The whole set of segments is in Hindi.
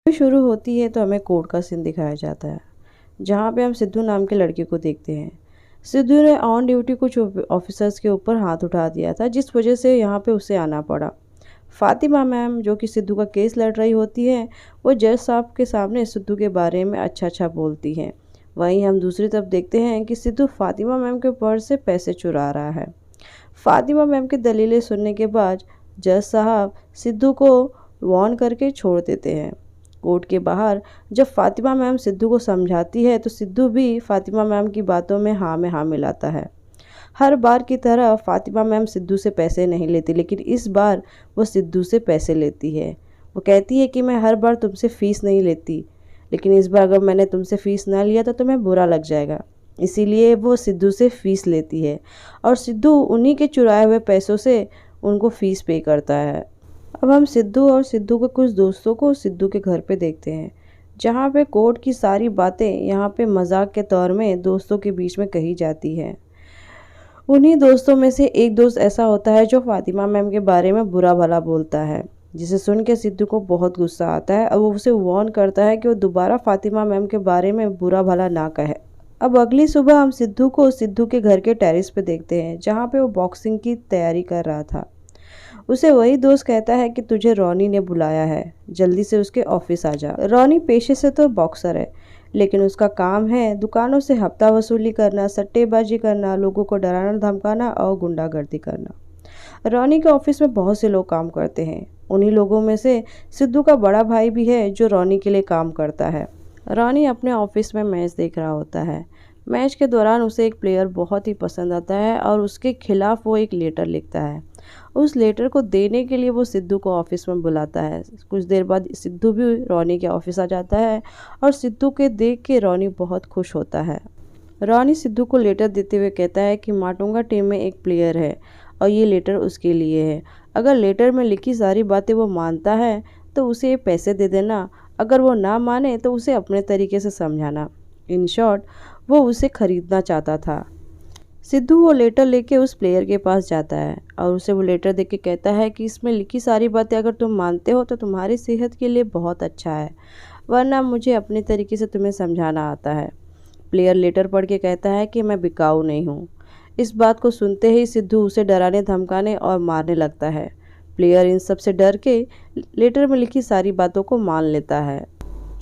शुरू होती है तो हमें कोर्ट का सीन दिखाया जाता है, जहाँ पे हम सिद्धू नाम के लड़के को देखते हैं। सिद्धू ने ऑन ड्यूटी कुछ ऑफिसर्स के ऊपर हाथ उठा दिया था, जिस वजह से यहाँ पे उसे आना पड़ा। फातिमा मैम जो कि सिद्धू का केस लड़ रही होती हैं, वो जज साहब के सामने सिद्धू के बारे में अच्छा अच्छा बोलती हैं। वहीं हम दूसरी तरफ देखते हैं कि सिद्धू फातिमा मैम के पर्स से पैसे चुरा रहा है। फातिमा मैम की दलीलें सुनने के बाद जज साहब सिद्धू को वार्न करके छोड़ देते हैं। कोर्ट के बाहर जब फातिमा मैम सिद्धू को समझाती है तो सिद्धू भी फातिमा मैम की बातों में हाँ मिलाता है। हर बार की तरह फातिमा मैम सिद्धू से पैसे नहीं लेती, लेकिन इस बार वो सिद्धू से पैसे लेती है। वो कहती है कि मैं हर बार तुमसे फ़ीस नहीं लेती, लेकिन इस बार अगर मैंने तुमसे फ़ीस ना लिया तो तुम्हें बुरा लग जाएगा, इसीलिए वो सिद्धू से फ़ीस लेती है और सिद्धू उन्हीं के चुराए हुए पैसों से उनको फ़ीस पे करता है। अब हम सिद्धू और सिद्धू के कुछ दोस्तों को सिद्धू के घर पे देखते हैं, जहाँ पे कोर्ट की सारी बातें यहाँ पे मजाक के तौर में दोस्तों के बीच में कही जाती है। उन्हीं दोस्तों में से एक दोस्त ऐसा होता है जो फातिमा मैम के बारे में बुरा भला बोलता है, जिसे सुन के सिद्धू को बहुत गुस्सा आता है और वो उसे वार्न करता है कि वो दोबारा फातिमा मैम के बारे में बुरा भला ना कहे। अब अगली सुबह हम सिद्धू को सिद्धू के घर के टेरेस पे देखते हैं, जहाँ पे वो बॉक्सिंग की तैयारी कर रहा था। उसे वही दोस्त कहता है कि तुझे रोनी ने बुलाया है, जल्दी से उसके ऑफिस आ जा। रोनी पेशे से तो बॉक्सर है, लेकिन उसका काम है दुकानों से हफ्ता वसूली करना, सट्टेबाजी करना, लोगों को डराना धमकाना और गुंडागर्दी करना। रोनी के ऑफिस में बहुत से लोग काम करते हैं। उन्हीं लोगों में से सिद्धू का बड़ा भाई भी है जो रोनी के लिए काम करता है। रोनी अपने ऑफिस में मैच देख रहा होता है। मैच के दौरान उसे एक प्लेयर बहुत ही पसंद आता है और उसके खिलाफ वो एक लेटर लिखता है। उस लेटर को देने के लिए वो सिद्धू को ऑफिस में बुलाता है। कुछ देर बाद सिद्धू भी रोनी के ऑफिस आ जाता है और सिद्धू के देख के रोनी बहुत खुश होता है। रोनी सिद्धू को लेटर देते हुए कहता है कि माटुंगा टीम में एक प्लेयर है और ये लेटर उसके लिए है। अगर लेटर में लिखी सारी बातें वो मानता है तो उसे ये पैसे दे देना, अगर वो ना माने तो उसे अपने तरीके से समझाना। इन शॉर्ट वो उसे खरीदना चाहता था। सिद्धू वो लेटर लेके उस प्लेयर के पास जाता है और उसे वो लेटर देख के कहता है कि इसमें लिखी सारी बातें अगर तुम मानते हो तो तुम्हारी सेहत के लिए बहुत अच्छा है, वरना मुझे अपने तरीके से तुम्हें समझाना आता है। प्लेयर लेटर पढ़ के कहता है कि मैं बिकाऊ नहीं हूँ। इस बात को सुनते ही सिद्धू उसे डराने धमकाने और मारने लगता है। प्लेयर इन सब से डर के लेटर में लिखी सारी बातों को मान लेता है।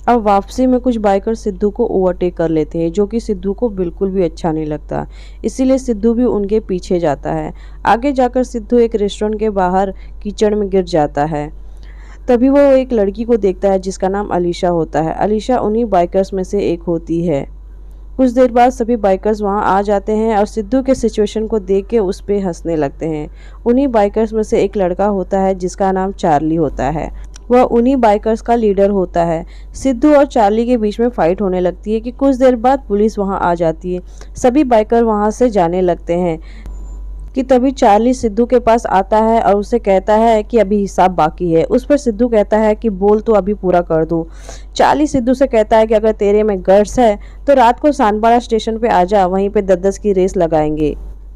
अब वापसी में कुछ बाइकर सिद्धू को ओवरटेक कर लेते हैं, जो कि सिद्धू को बिल्कुल भी अच्छा नहीं लगता, इसीलिए सिद्धू भी उनके पीछे जाता है। आगे जाकर सिद्धू एक रेस्टोरेंट के बाहर कीचड़ में गिर जाता है। तभी वो एक लड़की को देखता है जिसका नाम अलीशा होता है। अलीशा उन्हीं बाइकर्स में से एक होती है। कुछ देर बाद सभी बाइकर्स वहां आ जाते हैं और सिद्धू के सिचुएशन को देख के उस पर हंसने लगते हैं। उन्हीं बाइकर्स में से एक लड़का होता है जिसका नाम चार्ली होता है। वह उन्हीं बाइकर्स का लीडर होता है। सिद्धू और चार्ली के बीच में फाइट होने लगती है कि कुछ देर बाद पुलिस वहां आ जाती है। सभी बाइकर वहां से जाने लगते हैं कि तभी चार्ली सिद्धू के पास आता है और उसे कहता है कि अभी हिसाब बाकी है। उस पर सिद्धू कहता है कि बोल तो अभी पूरा कर दूं। चार्ली सिद्धू से कहता है कि अगर तेरे में गट्स है तो रात को सानपाड़ा स्टेशन पे आ जा, वहीं पे 10-10 की रेस लगाएंगे।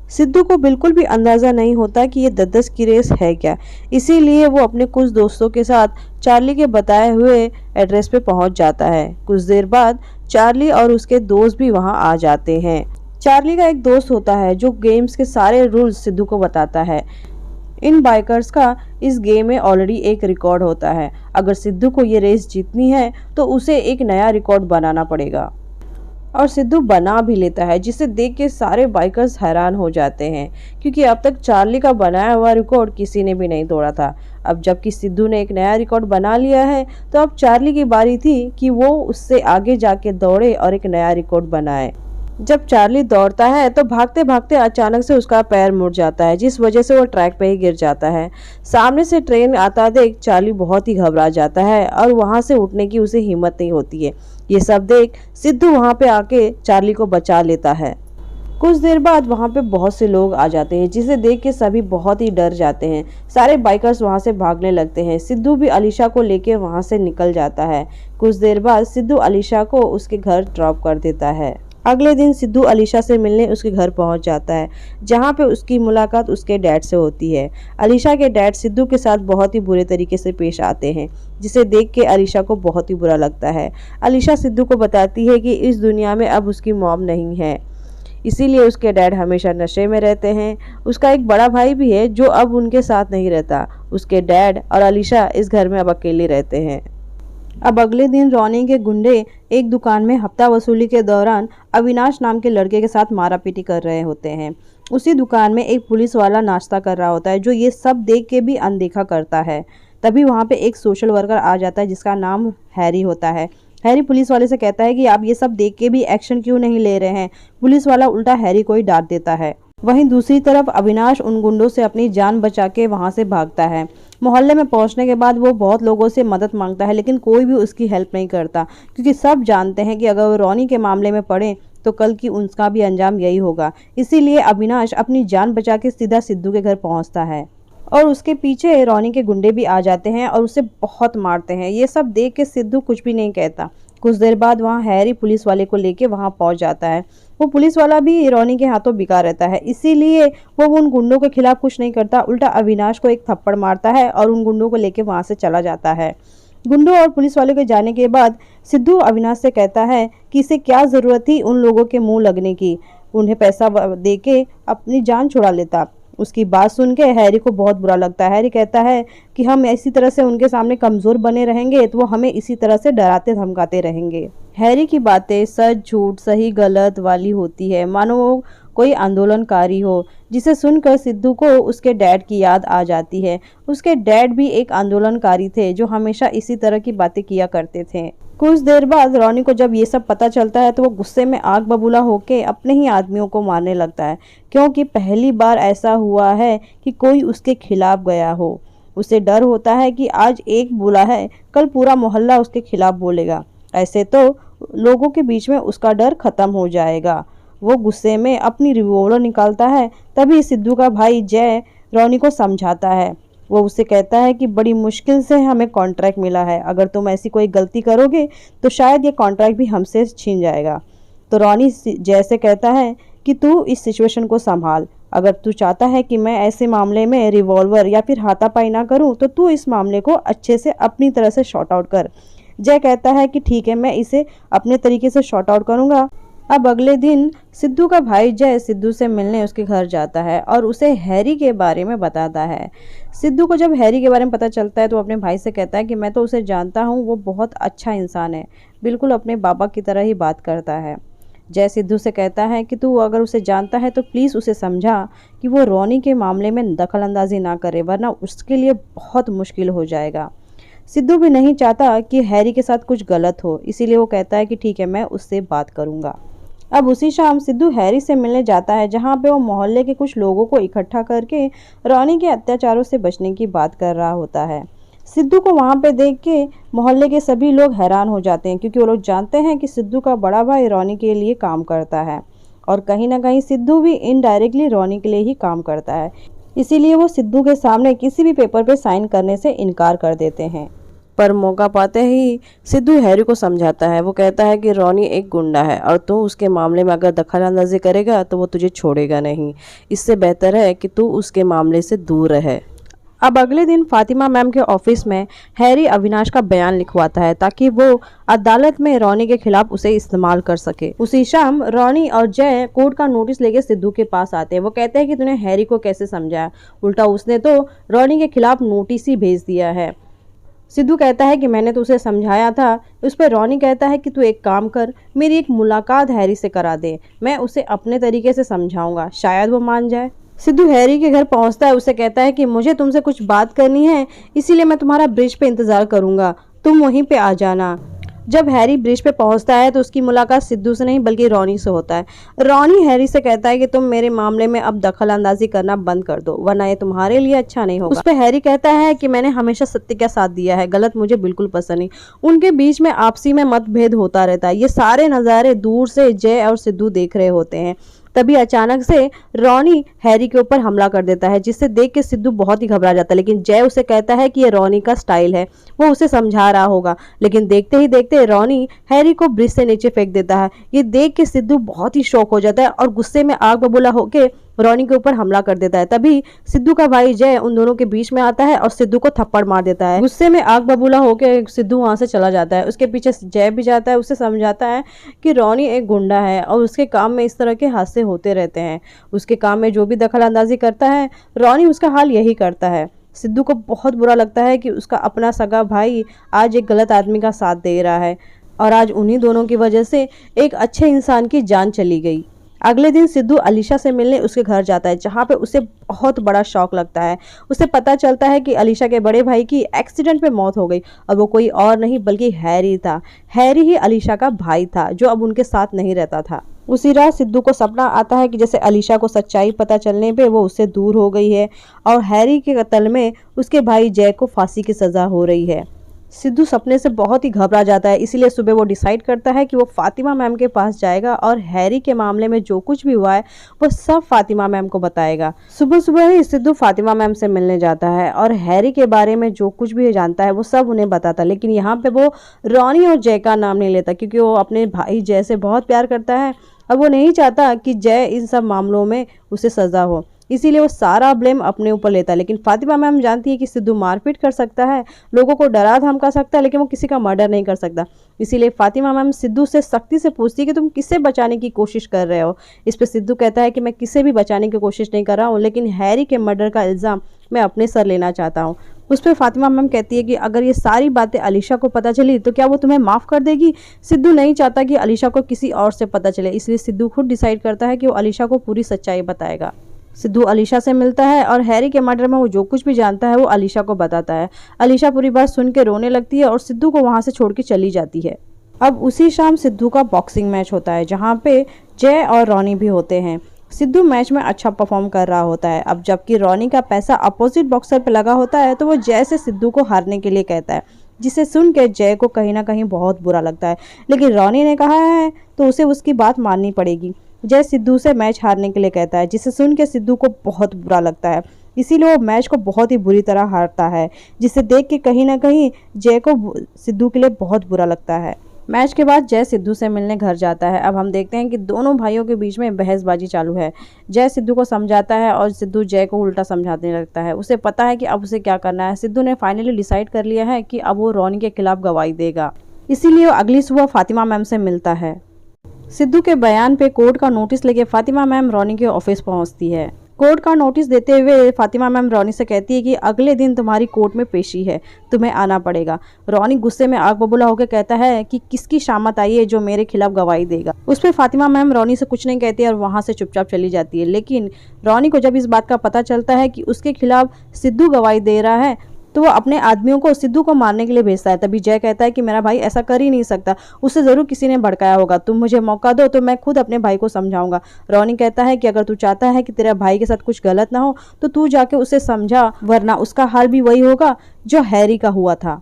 सिद्धू को बिल्कुल भी अंदाज़ा नहीं होता कि ये 10-10 की रेस है क्या, इसीलिए वो अपने कुछ दोस्तों के साथ चार्ली के बताए हुए एड्रेस पे पहुंच जाता है। कुछ देर बाद चार्ली और उसके दोस्त भी वहां आ जाते हैं। चार्ली का एक दोस्त होता है जो गेम्स के सारे रूल्स सिद्धू को बताता है। इन बाइकर्स का इस गेम में ऑलरेडी एक रिकॉर्ड होता है। अगर सिद्धू को ये रेस जीतनी है तो उसे एक नया रिकॉर्ड बनाना पड़ेगा, और सिद्धू बना भी लेता है, जिसे देख के सारे बाइकर्स हैरान हो जाते हैं, क्योंकि अब तक चार्ली का बनाया हुआ रिकॉर्ड किसी ने भी नहीं तोड़ा था। अब जबकि सिद्धू ने एक नया रिकॉर्ड बना लिया है तो अब चार्ली की बारी थी कि वो उससे आगे जाके दौड़े और एक नया रिकॉर्ड बनाए। जब चार्ली दौड़ता है तो भागते भागते अचानक से उसका पैर मुड़ जाता है, जिस वजह से वो ट्रैक पे ही गिर जाता है। सामने से ट्रेन आता देख चार्ली बहुत ही घबरा जाता है और वहां से उठने की उसे हिम्मत नहीं होती है। ये सब देख सिद्धू वहां पे आके चार्ली को बचा लेता है। कुछ देर बाद वहां पे बहुत से लोग आ जाते हैं, जिसे देख के सभी बहुत ही डर जाते हैं। सारे बाइकर्स वहां से भागने लगते हैं। सिद्धू भी अलीशा को लेके वहां से निकल जाता है। कुछ देर बाद सिद्धू अलीशा को उसके घर ड्रॉप कर देता है। अगले दिन सिद्धू अलीशा से मिलने उसके घर पहुंच जाता है, जहां पे उसकी मुलाकात उसके डैड से होती है। अलीशा के डैड सिद्धू के साथ बहुत ही बुरे तरीके से पेश आते हैं, जिसे देख के अलीशा को बहुत ही बुरा लगता है। अलीशा सिद्धू को बताती है कि इस दुनिया में अब उसकी मॉम नहीं है, इसीलिए उसके डैड हमेशा नशे में रहते हैं। उसका एक बड़ा भाई भी है जो अब उनके साथ नहीं रहता। उसके डैड और अलीशा इस घर में अब अकेले रहते हैं। अब अगले दिन रोनी के गुंडे एक दुकान में हफ्ता वसूली के दौरान अविनाश नाम के लड़के के साथ मारापीटी कर रहे होते हैं। उसी दुकान में एक पुलिस वाला नाश्ता कर रहा होता है, जो ये सब देख के भी अनदेखा करता है। तभी वहाँ पे एक सोशल वर्कर आ जाता है जिसका नाम हैरी होता है। हैरी पुलिस वाले से कहता है कि आप ये सब देख के भी एक्शन क्यों नहीं ले रहे हैं। पुलिस वाला उल्टा हैरी को ही डांट देता है। वहीं दूसरी तरफ अविनाश उन गुंडों से अपनी जान बचा के वहां से भागता है। मोहल्ले में पहुंचने के बाद वो बहुत लोगों से मदद मांगता है, लेकिन कोई भी उसकी हेल्प नहीं करता, क्योंकि सब जानते हैं कि अगर वो रोनी के मामले में पड़े तो कल की उनका भी अंजाम यही होगा। इसीलिए अविनाश अपनी जान बचा के सीधा सिद्धू के घर पहुंचता है और उसके पीछे रोनी के गुंडे भी आ जाते हैं और उसे बहुत मारते हैं। ये सब देख के सिद्धू कुछ भी नहीं कहता। कुछ देर बाद वहाँ हैरी पुलिस वाले को लेके वहाँ पहुँच जाता है। वो पुलिस वाला भी रोनी के हाथों बिका रहता है, इसीलिए वो उन गुंडों के खिलाफ कुछ नहीं करता, उल्टा अविनाश को एक थप्पड़ मारता है और उन गुंडों को लेके वहाँ से चला जाता है। गुंडों और पुलिस वाले के जाने के बाद सिद्धू अविनाश से कहता है कि इसे क्या ज़रूरत थी उन लोगों के मुंह लगने की, उन्हें पैसा दे के अपनी जान छुड़ा लेता। उसकी बात सुन के हैरी को बहुत बुरा लगता है। हैरी कहता है कि हम इसी तरह से उनके सामने कमज़ोर बने रहेंगे तो वो हमें इसी तरह से डराते धमकाते रहेंगे। हैरी की बातें सच झूठ सही गलत वाली होती है, मानो वो कोई आंदोलनकारी हो, जिसे सुनकर सिद्धू को उसके डैड की याद आ जाती है। उसके डैड भी एक आंदोलनकारी थे जो हमेशा इसी तरह की बातें किया करते थे। कुछ देर बाद रोनी को जब ये सब पता चलता है तो वो गुस्से में आग बबूला होके अपने ही आदमियों को मारने लगता है, क्योंकि पहली बार ऐसा हुआ है कि कोई उसके खिलाफ गया हो। उसे डर होता है कि आज एक बोला है कल पूरा मोहल्ला उसके खिलाफ बोलेगा, ऐसे तो लोगों के बीच में उसका डर खत्म हो जाएगा। वो गुस्से में अपनी रिवॉल्वर निकालता है। तभी सिद्धू का भाई जय रोनी को समझाता है। वो उससे कहता है कि बड़ी मुश्किल से हमें कॉन्ट्रैक्ट मिला है, अगर तुम ऐसी कोई गलती करोगे तो शायद ये कॉन्ट्रैक्ट भी हमसे छीन जाएगा। तो रोनी जय से कहता है कि तू इस सिचुएशन को संभाल, अगर तू चाहता है कि मैं ऐसे मामले में रिवॉल्वर या फिर हाथापाई ना करूं तो तू इस मामले को अच्छे से अपनी तरह से शॉर्ट आउट कर। जय कहता है कि ठीक है, मैं इसे अपने तरीके से शॉर्ट आउट करूंगा। अब अगले दिन सिद्धू का भाई जय सिद्धू से मिलने उसके घर जाता है और उसे हैरी के बारे में बताता है। सिद्धू को जब हैरी के बारे में पता चलता है तो अपने भाई से कहता है कि मैं तो उसे जानता हूँ, वो बहुत अच्छा इंसान है, बिल्कुल अपने बाबा की तरह ही बात करता है। जय सिद्धू से कहता है कि तू अगर उसे जानता है तो प्लीज़ उसे समझा कि वो रोनी के मामले में दखल अंदाजी ना करे, वरना उसके लिए बहुत मुश्किल हो जाएगा। सिद्धू भी नहीं चाहता कि हैरी के साथ कुछ गलत हो, इसीलिए वो कहता है कि ठीक है, मैं उससे बात करूँगा। अब उसी शाम सिद्धू हैरी से मिलने जाता है, जहाँ पे वो मोहल्ले के कुछ लोगों को इकट्ठा करके रोनी के अत्याचारों से बचने की बात कर रहा होता है। सिद्धू को वहाँ पे देख के मोहल्ले के सभी लोग हैरान हो जाते हैं, क्योंकि वो लोग जानते हैं कि सिद्धू का बड़ा भाई रोनी के लिए काम करता है और कहीं ना कहीं सिद्धू भी इनडायरेक्टली रोनी के लिए ही काम करता है। इसीलिए वो सिद्धू के सामने किसी भी पेपर पे साइन करने से इनकार कर देते हैं। पर मौका पाते ही सिद्धू हैरी को समझाता है। वो कहता है कि रोनी एक गुंडा है और तू उसके मामले में अगर दखल अंदाजी करेगा तो वो तुझे छोड़ेगा नहीं, इससे बेहतर है कि तू उसके मामले से दूर रहे। अब अगले दिन फातिमा मैम के ऑफिस में हैरी अविनाश का बयान लिखवाता है ताकि वो अदालत में रोनी के खिलाफ उसे इस्तेमाल कर सके। उसी शाम रोनी और जय कोर्ट का नोटिस लेके सिद्धू के पास आते हैं। वो कहते हैं कि तूने हैरी को कैसे समझाया, उल्टा उसने तो रोनी के खिलाफ नोटिस ही भेज दिया है। सिद्धू कहता है कि मैंने तो उसे समझाया था। उस पर रोनी कहता है कि तू एक काम कर, मेरी एक मुलाकात हैरी से करा दे, मैं उसे अपने तरीके से समझाऊंगा, शायद वो मान जाए। सिद्धू हैरी के घर पहुंचता है, उसे कहता है कि मुझे तुमसे कुछ बात करनी है, इसीलिए मैं तुम्हारा ब्रिज पे इंतजार करूंगा, तुम वहीं पे आ जाना। जब हैरी ब्रिज पे पहुंचता है तो उसकी मुलाकात सिद्धू से नहीं बल्कि रोनी से होता है। रोनी हैरी से कहता है कि तुम मेरे मामले में अब दखल अंदाजी करना बंद कर दो, वरना ये तुम्हारे लिए अच्छा नहीं होगा। उस पर हैरी कहता है कि मैंने हमेशा सत्य का साथ दिया है, गलत मुझे बिल्कुल पसंद नहीं। उनके बीच में आपसी में मतभेद होता रहता है। ये सारे नज़ारे दूर से जय और सिद्धू देख रहे होते हैं। तभी अचानक से रॉनी हैरी के ऊपर हमला कर देता है, जिससे देख के सिद्धू बहुत ही घबरा जाता है। लेकिन जय उसे कहता है कि ये रॉनी का स्टाइल है, वो उसे समझा रहा होगा। लेकिन देखते ही देखते रॉनी हैरी को ब्रिज से नीचे फेंक देता है। ये देख के सिद्धू बहुत ही शॉक हो जाता है और गुस्से में आग बबूला होकर रॉनी के ऊपर हमला कर देता है। तभी सिद्धू का भाई जय उन दोनों के बीच में आता है और सिद्धू को थप्पड़ मार देता है। गुस्से में आग बबूला होकर सिद्धू वहां से चला जाता है। उसके पीछे जय भी जाता है, उसे समझाता है कि रॉनी एक गुंडा है और उसके काम में इस तरह के हादसे होते रहते हैं। उसके काम में जो भी दखल अंदाजी करता है रॉनी उसका हाल यही करता है। सिद्धू को बहुत बुरा लगता है कि उसका अपना सगा भाई आज एक गलत आदमी का साथ दे रहा है और आज उन्हीं दोनों की वजह से एक अच्छे इंसान की जान चली गई। अगले दिन सिद्धू अलीशा से मिलने उसके घर जाता है, जहाँ पे उसे बहुत बड़ा शौक लगता है। उसे पता चलता है कि अलीशा के बड़े भाई की एक्सीडेंट में मौत हो गई और वो कोई और नहीं बल्कि हैरी था। हैरी ही अलीशा का भाई था जो अब उनके साथ नहीं रहता था। उसी रात सिद्धू को सपना आता है कि जैसे अलीशा को सच्चाई पता चलने पे वो उससे दूर हो गई है और हैरी के कत्ल में उसके भाई जय को फांसी की सजा हो रही है। सिद्धू सपने से बहुत ही घबरा जाता है, इसीलिए सुबह वो डिसाइड करता है कि वो फातिमा मैम के पास जाएगा और हैरी के मामले में जो कुछ भी हुआ है वो सब फातिमा मैम को बताएगा। सुबह सुबह ही सिद्धू फातिमा मैम से मिलने जाता है और हैरी के बारे में जो कुछ भी जानता है वो सब उन्हें बताता है। लेकिन यहाँ पे वो रॉनी और जय का नाम नहीं लेता, क्योंकि वो अपने भाई जय से बहुत प्यार करता है और वो नहीं चाहता कि जय इन सब मामलों में उसे सजा हो, इसीलिए वो सारा ब्लेम अपने ऊपर लेता है। लेकिन फातिमा मैम जानती है कि सिद्धू मारपीट कर सकता है, लोगों को डरा धमका सकता है, लेकिन वो किसी का मर्डर नहीं कर सकता। इसीलिए फातिमा मैम सिद्धू से सख्ती से पूछती है कि तुम किससे बचाने की कोशिश कर रहे हो। इस पर सिद्धू कहता है कि मैं किसे भी बचाने की कोशिश नहीं कर रहा हूँ, लेकिन हैरी के मर्डर का इल्ज़ाम मैं अपने सर लेना चाहता हूँ। उस पर फातिमा मैम कहती है कि अगर ये सारी बातें अलीशा को पता चली तो क्या वो तुम्हें माफ़ कर देगी। सिद्धू नहीं चाहता कि अलीशा को किसी और से पता चले, इसलिए सिद्धू खुद डिसाइड करता है कि वो अलीशा को पूरी सच्चाई बताएगा। सिद्धू अलीशा से मिलता है और हैरी के मर्डर में वो जो कुछ भी जानता है वो अलीशा को बताता है। अलीशा पूरी बात सुन के रोने लगती है और सिद्धू को वहां से छोड़ के चली जाती है। अब उसी शाम सिद्धू का बॉक्सिंग मैच होता है, जहाँ पे जय और रॉनी भी होते हैं। सिद्धू मैच में अच्छा परफॉर्म कर रहा होता है। अब जबकि रॉनी का पैसा अपोजिट बॉक्सर पे लगा होता है तो वो जय से सिद्धू को हारने के लिए कहता है, जिसे सुन के जय को कहीं ना कहीं बहुत बुरा लगता है। लेकिन रॉनी ने कहा है तो उसे उसकी बात माननी पड़ेगी। जय सिद्धू से मैच हारने के लिए कहता है, जिसे सुन के सिद्धू को बहुत बुरा लगता है। इसीलिए वो मैच को बहुत ही बुरी तरह हारता है, जिसे देख के कहीं ना कहीं जय को सिद्धू के लिए बहुत बुरा लगता है। मैच के बाद जय सिद्धू से मिलने घर जाता है। अब हम देखते हैं कि दोनों भाइयों के बीच में बहसबाजी चालू है। जय सिद्धू को समझाता है और सिद्धू जय को उल्टा समझाने लगता है। उसे पता है कि अब उसे क्या करना है। सिद्धू ने फाइनली डिसाइड कर लिया है कि अब वो रॉनी के खिलाफ गवाही देगा, इसीलिए वो अगली सुबह फातिमा मैम से मिलता है। सिद्धू के बयान पे कोर्ट का नोटिस लेके फातिमा मैम रॉनी के ऑफिस पहुंचती है। कोर्ट का नोटिस देते हुए फातिमा मैम रॉनी से कहती है कि अगले दिन तुम्हारी कोर्ट में पेशी है, तुम्हें आना पड़ेगा। रॉनी गुस्से में आग बबूला होकर कहता है कि किसकी शामत आई है जो मेरे खिलाफ गवाही देगा। उस पर फातिमा मैम रॉनी से कुछ नहीं कहती है और वहां से चुपचाप चली जाती है। लेकिन रॉनी को जब इस बात का पता चलता है कि उसके खिलाफ सिद्धू गवाही दे रहा है तो वो अपने आदमियों को सिद्धू को मारने के लिए भेजता है। तभी जय कहता है कि मेरा भाई ऐसा कर ही नहीं सकता, उसे जरूर किसी ने भड़काया होगा, तुम मुझे मौका दो तो मैं खुद अपने भाई को समझाऊंगा। रॉनी कहता है कि अगर तू चाहता है कि तेरे भाई के साथ कुछ गलत ना हो तो तू जाके उसे समझा, वरना उसका हाल भी वही होगा जो हैरी का हुआ था।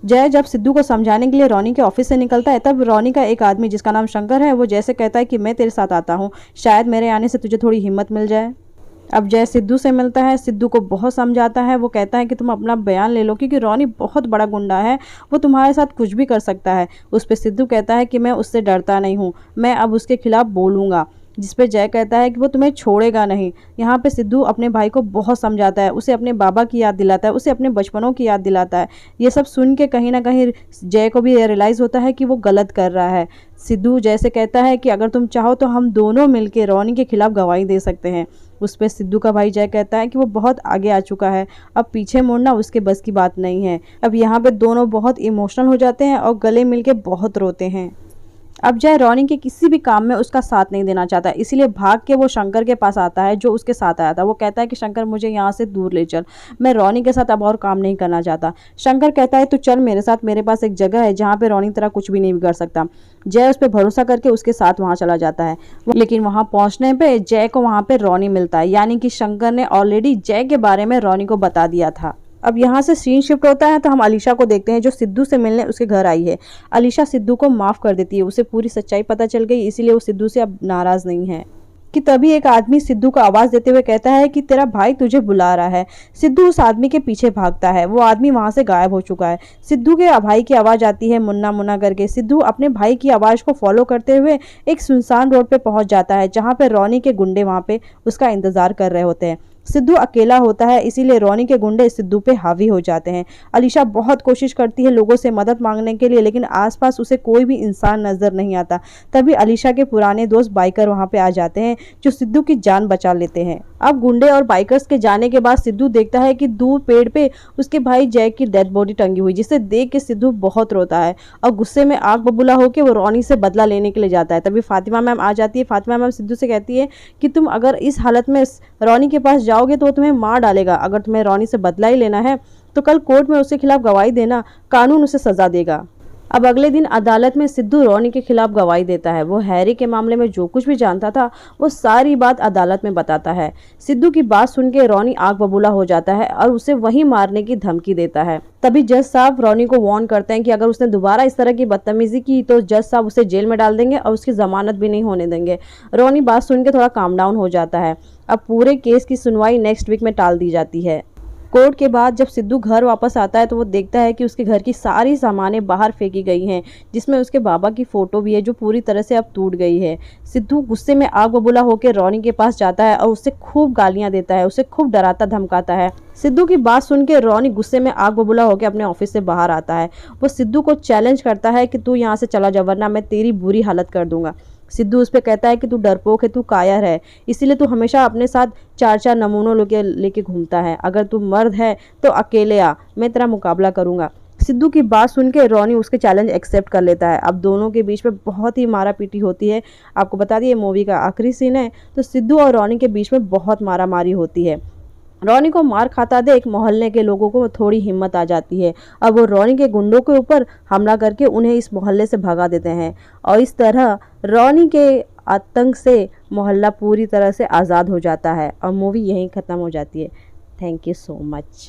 जय जब सिद्धू को समझाने के लिए रॉनी के ऑफिस से निकलता है तब रॉनी का एक आदमी जिसका नाम शंकर है वो जैसे कहता है कि मैं तेरे साथ आता हूँ, शायद मेरे आने से तुझे थोड़ी हिम्मत मिल जाए। अब जय सिद्धू से मिलता है, सिद्धू को बहुत समझाता है। वो कहता है कि तुम अपना बयान ले लो क्योंकि रॉनी बहुत बड़ा गुंडा है, वो तुम्हारे साथ कुछ भी कर सकता है। उस पर सिद्धू कहता है कि मैं उससे डरता नहीं हूँ, मैं अब उसके खिलाफ बोलूँगा। जिस पे जय कहता है कि वो तुम्हें छोड़ेगा नहीं। यहाँ पे सिद्धू अपने भाई को बहुत समझाता है, उसे अपने बाबा की याद दिलाता है, उसे अपने बचपनों की याद दिलाता है। ये सब सुन के कहीं ना कहीं जय को भी रियलाइज़ होता है कि वो गलत कर रहा है। सिद्धू जय से कहता है कि अगर तुम चाहो तो हम दोनों मिलकर रॉनी के खिलाफ गवाही दे सकते हैं। उस पर सिद्धू का भाई जय कहता है कि वो बहुत आगे आ चुका है, अब पीछे मुड़ना उसके बस की बात नहीं है। अब यहाँ पे दोनों बहुत इमोशनल हो जाते हैं और गले मिलके बहुत रोते हैं। अब जय रॉनी के किसी भी काम में उसका साथ नहीं देना चाहता, इसीलिए भाग के वो शंकर के पास आता है जो उसके साथ आया था। वो कहता है कि शंकर मुझे यहाँ से दूर ले चल, मैं रॉनी के साथ अब और काम नहीं करना चाहता। शंकर कहता है तू चल मेरे साथ, मेरे पास एक जगह है जहाँ पे रॉनी तेरा कुछ भी नहीं बिगड़ सकता। जय उस पर भरोसा करके उसके साथ वहाँ चला जाता है। लेकिन वहाँ पहुँचने पर जय को वहाँ पे रॉनी मिलता है, यानी कि शंकर ने ऑलरेडी जय के बारे में रॉनी को बता दिया था। अब यहाँ से सीन शिफ्ट होता है तो हम अलीशा को देखते हैं जो सिद्धू से मिलने उसके घर आई है। अलीशा सिद्धू को माफ़ कर देती है, उसे पूरी सच्चाई पता चल गई, इसीलिए वो सिद्धू से अब नाराज़ नहीं है। कि तभी एक आदमी सिद्धू को आवाज देते हुए कहता है कि तेरा भाई तुझे बुला रहा है। सिद्धू उस आदमी के पीछे भागता है। वो आदमी वहां से गायब हो चुका है। सिद्धू के भाई की आवाज आती है, मुन्ना मुन्ना करके। सिद्धू अपने भाई की आवाज को फॉलो करते हुए एक सुनसान रोड पे पहुंच जाता है, जहां पे रोनी के गुंडे वहां पे उसका इंतजार कर रहे होते हैं। सिद्धू अकेला होता है, इसीलिए रोनी के गुंडे सिद्धू पे हावी हो जाते हैं। अलीशा बहुत कोशिश करती है लोगों से मदद मांगने के लिए, लेकिन आसपास उसे कोई भी इंसान नजर नहीं आता। तभी अलीशा के पुराने दोस्त बाइकर वहां पे आ जाते हैं, जो सिद्धू की जान बचा लेते हैं। अब गुंडे और बाइकर्स के जाने के बाद सिद्धू देखता है कि दूर पेड़ पे उसके भाई जैक की डेड बॉडी टंगी हुई, जिसे देख के सिद्धू बहुत रोता है और गुस्से में आग बबूला होकर वो रोनी से बदला लेने के लिए जाता है। तभी फातिमा मैम आ जाती है। फातिमा मैम सिद्धू से कहती है कि तुम अगर इस हालत में रोनी के पास जाओगे तो वो तुम्हें मार डालेगा। अगर तुम्हें रोनी से बदला ही लेना है तो कल कोर्ट में उसके खिलाफ गवाही देना, कानून उसे सजा देगा। अब अगले दिन अदालत में सिद्धू रोनी के खिलाफ गवाही देता है। वो हैरी के मामले में जो कुछ भी जानता था वो सारी बात अदालत में बताता है। सिद्धू की बात सुन के रोनी आग बबूला हो जाता है और उसे वहीं मारने की धमकी देता है। तभी जज साहब रोनी को वार्न करते हैं कि अगर उसने दोबारा इस तरह की बदतमीजी की तो जज साहब उसे जेल में डाल देंगे और उसकी जमानत भी नहीं होने देंगे। रोनी बात सुन के थोड़ा काम डाउन हो जाता है। अब पूरे केस की सुनवाई नेक्स्ट वीक में टाल दी जाती है। कोर्ट के बाद जब सिद्धू घर वापस आता है तो वो देखता है कि उसके घर की सारी सामानें बाहर फेंकी गई हैं, जिसमें उसके बाबा की फोटो भी है जो पूरी तरह से अब टूट गई है। सिद्धू गुस्से में आग बबूला होकर रोनी के पास जाता है और उससे खूब गालियां देता है, उसे खूब डराता धमकाता है। सिद्धू की बात सुन के रोनी गुस्से में आग बबूला होकर अपने ऑफिस से बाहर आता है। वो सिद्धू को चैलेंज करता है कि तू यहाँ से चला जा वरना मैं तेरी बुरी हालत कर दूंगा। सिद्धू उस पर कहता है कि तू डरपोक है, तू कायर है, इसीलिए तू हमेशा अपने साथ चार चार नमूनों लेके घूमता है। अगर तू मर्द है तो अकेले आ, मैं तेरा मुकाबला करूंगा। सिद्धू की बात सुन के रोनी उसके चैलेंज एक्सेप्ट कर लेता है। अब दोनों के बीच में बहुत ही मारा पीटी होती है। आपको बता दिए मूवी का आखिरी सीन है, तो सिद्धू और रोनी के बीच में बहुत मारा मारी होती है। रोनी को मार खाता देख मोहल्ले के लोगों को थोड़ी हिम्मत आ जाती है। अब वो रोनी के गुंडों के ऊपर हमला करके उन्हें इस मोहल्ले से भगा देते हैं और इस तरह रोनी के आतंक से मोहल्ला पूरी तरह से आज़ाद हो जाता है और मूवी यहीं ख़त्म हो जाती है। Thank you so much.